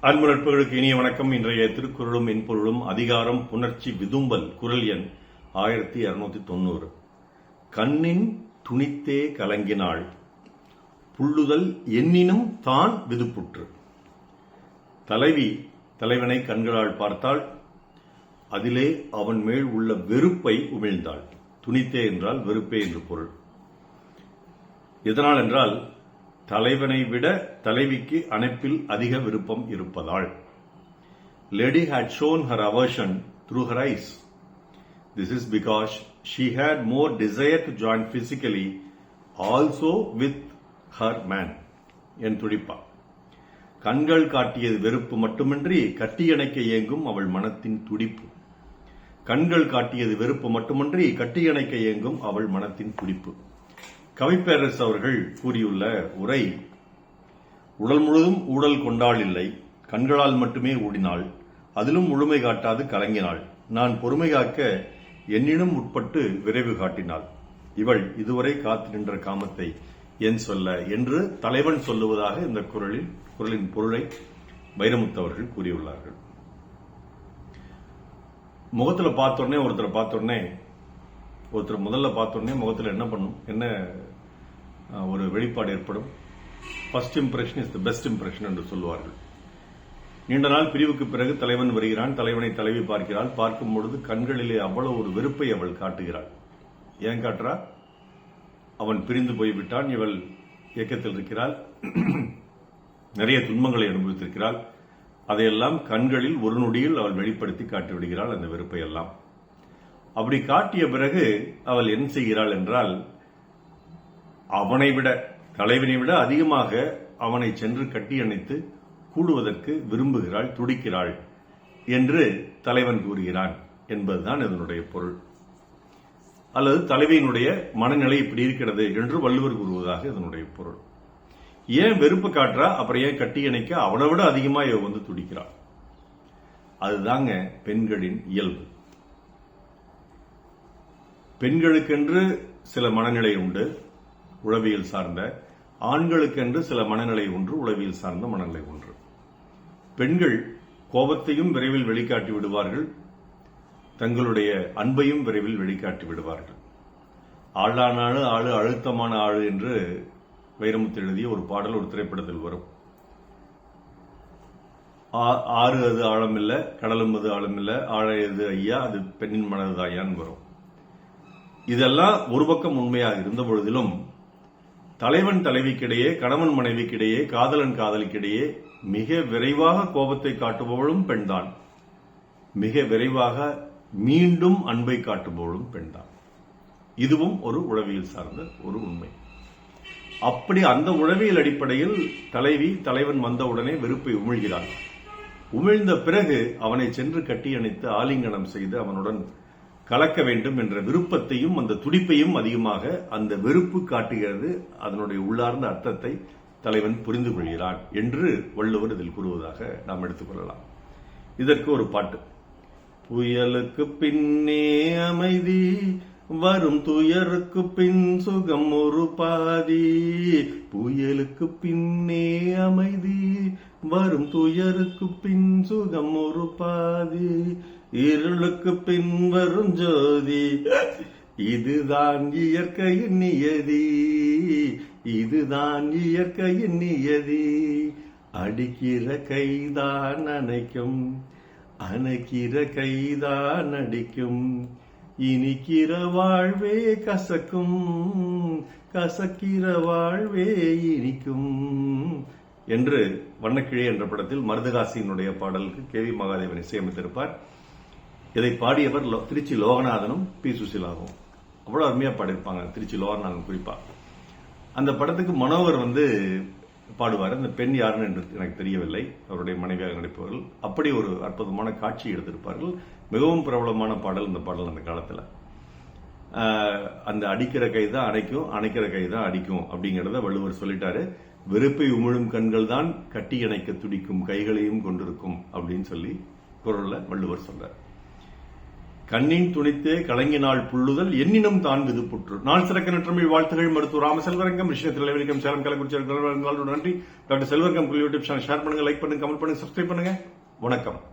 அன்பு நட்புகளுக்கு இனிய வணக்கம். இன்றைய திருக்குறளும் மென்பொருளும் அதிகாரம் புணர்ச்சி விதும்பல் குறள் எண் 1290. கண்ணின் துணித்தே கலங்கினாள் புல்லுதல் எண்ணினும் தான் விதுப்புற்று. தலைவி தலைவனை கண்களால் பார்த்தாள். அதிலே அவன் மேல் உள்ள வெறுப்பை உமிழ்ந்தாள். துணித்தே என்றால் வெறுப்பே என்று பொருள். எதனால் என்றால் தலைவனை விட தலைவிக்கு அணைப்பில் அதிக விருப்பம் இருப்பதால். Lady had shown her aversion through her eyes. This is because she had more desire to join physically also with her man. என் துடிப்பா. கண்கள் காட்டியது வெறுப்பு மட்டுமின்றி கட்டியணைக்க ஏங்கும் அவள் மனத்தின் துடிப்பு. கண்கள் காட்டியது வெறுப்பு மட்டுமின்றி கட்டியணைக்க ஏங்கும் அவள் மனத்தின் துடிப்பு. கவிப்பேரரசு அவர்கள் கூறியுள்ள உரை, உடல் முழுதும் ஊடல் கொண்டாள் இல்லை, கண்களால் மட்டுமே ஊடினாள், அதிலும் முழுமை காட்டாது கலங்கினாள், நான் பொறுமை காக்க என்னினும் உட்பட்டு விரைவு காட்டினாள், இவள் இதுவரை காத்து நின்ற காமத்தை என் சொல்ல என்று தலைவன் சொல்லுவதாக இந்த குறளின் பொருளை வைரமுத்து அவர்கள் கூறியுள்ளார்கள். முகத்துல பார்த்தோடனே ஒருத்தர் முதல்ல பார்த்தோடனே முகத்தில் என்ன பண்ணும், என்ன ஒரு வெளிப்பாடு ஏற்படும்? First impression is the best impression என்று சொல்லுவார்கள். நீண்ட நாள் பிரிவுக்கு பிறகு தலைவன் வருகிறான். தலைவனை தலைவி பார்க்கிறாள். பார்க்கும் பொழுது கண்களிலே அவ்வளவு ஒரு வெறுப்பை அவள் காட்டுகிறாள். ஏன் காட்டுறா? அவன் பிரிந்து போய்விட்டான், இவள் இயக்கத்தில் இருக்கிறாள், நிறைய துன்பங்களை அனுபவித்திருக்கிறாள். அதையெல்லாம் கண்களில் ஒரு நொடியில் அவள் வெளிப்படுத்தி காட்டிவிடுகிறாள் அந்த வெறுப்பை எல்லாம். அப்படி காட்டிய பிறகு அவள் என்ன செய்கிறாள் என்றால், அவனை விட தலைவனை விட அதிகமாக அவனை சென்று கட்டி அணைத்து கூடுவதற்கு விரும்புகிறாள், துடிக்கிறாள் என்று தலைவன் கூறுகிறான் என்பதுதான் இதனுடைய பொருள். அல்லது தலைவியினுடைய மனநிலை இப்படி இருக்கிறது என்று வள்ளுவர் கூறுவதாக இதனுடைய பொருள். ஏன் வெறுப்பு காட்டுறா, அப்புறம் ஏன் கட்டி அணைக்க அவனை விட அதிகமாக இவ வந்து துடிக்கிறாள்? அதுதாங்க பெண்களின் இயல்பு. பெண்களுக்கென்று சில மனநிலை உண்டு, உளவியல் சார்ந்த. ஆண்களுக்கென்று சில மனநிலை ஒன்று, உளவியல் சார்ந்த மனநிலை ஒன்று. பெண்கள் கோபத்தையும் விரைவில் வெளிக்காட்டி விடுவார்கள், தங்களுடைய அன்பையும் விரைவில் வெளிக்காட்டி விடுவார்கள். ஆளான ஆளு அழுத்தமான ஆளு என்று வைரமுத்து எழுதிய ஒரு பாடல் ஒரு திரைப்படத்தில் வரும். ஆறு அது ஆழம் இல்ல, கடலும் அது ஆழம் இல்ல, ஆழ எது ஐயா, அது பெண்ணின் மனதுதாயான்னு வரும். இதெல்லாம் ஒரு பக்கம் உண்மையாக இருந்த பொழுதிலும் தலைவன் தலைவிக்கிடையே, கணவன் மனைவிக்கிடையே, காதலன் காதலிக்கிடையே மிக விரைவாக கோபத்தை காட்டுபவளும் பெண்தான், மிக விரைவாக மீண்டும் அன்பை காட்டுபவளும் பெண்தான். இதுவும் ஒரு உளவியல் சார்ந்த ஒரு உண்மை. அப்படி அந்த உளவியல் அடிப்படையில் தலைவி தலைவன் வந்தவுடனே வெறுப்பை உமிழ்கிறாள். உமிழ்ந்த பிறகு அவனை சென்று கட்டி அணைத்து ஆலிங்கனம் செய்து அவனுடன் கலக்க வேண்டும் என்ற விருப்பத்தையும் அந்த துடிப்பையும் அதிகமாக அந்த வெறுப்பு காட்டுகிறது. அதனுடைய உள்ளார்ந்த அர்த்தத்தை தலைவன் புரிந்து கொள்கிறான் என்று வள்ளுவர் இதில் கூறுவதாக நாம் எடுத்துக்கொள்ளலாம். இதற்கு ஒரு பாட்டு. புயலுக்கு பின்னே அமைதி வரும் துயருக்கு பின் சுகம் ஒரு பாதி, புயலுக்கு பின்னே அமைதி வரும் துயருக்கு பின் சுகம் ஒரு பாதி, இருளுக்கு பின் வரும் ஜோதி, இதுதான் இயற்கையின் நியதி, இதுதான் இயற்கையின் நியதி, அடிக்கிற கைதான் அணைக்கும், அணைக்கிற கைதான் அடிக்கும், இனிக்கிற வாழ்வே கசக்கும், கசக்கிற வாழ்வே இனிக்கும் என்று வண்ணக்கிழி என்ற படத்தில் மருதகாசியினுடைய பாடலுக்கு கேவி மகாதேவன் இசையமைத்திருப்பார். இதை பாடியவர் திருச்சி லோகநாதனும் பி சுசிலாவும். அவ்வளவு அருமையா பாடியிருப்பாங்க திருச்சி லோகநாதன் குறிப்பா. அந்த படத்துக்கு மனோகர் பாடுவார். அந்த பெண் யாருன்னு என்று எனக்கு தெரியவில்லை, அவருடைய மனைவியாக நடிப்பவர்கள். அப்படி ஒரு அற்புதமான காட்சி எடுத்திருப்பார்கள். மிகவும் பிரபலமான பாடல் இந்த பாடல் அந்த காலத்துல. அந்த அடிக்கிற கை தான் அணைக்கும், அணைக்கிற கை தான் அடிக்கும் அப்படிங்கறத வள்ளுவர் சொல்லிட்டாரு. வெறுப்பை உமிழும் கண்கள் தான் கட்டி அணைக்க துடிக்கும் கைகளையும் கொண்டிருக்கும் அப்படின்னு சொல்லி குறள்ல வள்ளுவர் சொல்றார். கண்ணின் துணித்தே கலங்கினாள் புள்ளுதல் எண்ணினும் தான் விதுப்புற்று. நாள் சிறக்க நற்றமிழ் வாழ்த்துகள். மருத்துவர் ராம செல்வரங்கம், விஷயத்தில் தலைவரிக்கம், சேலம் கலக்குறிச்சி. நன்றி. Doctor Selvarangam YouTube channel share பண்ணுங்க, லைக் பண்ணுங்க, கமெண்ட் பண்ணுங்க, சப்ஸ்கிரைப் பண்ணுங்க. வணக்கம்.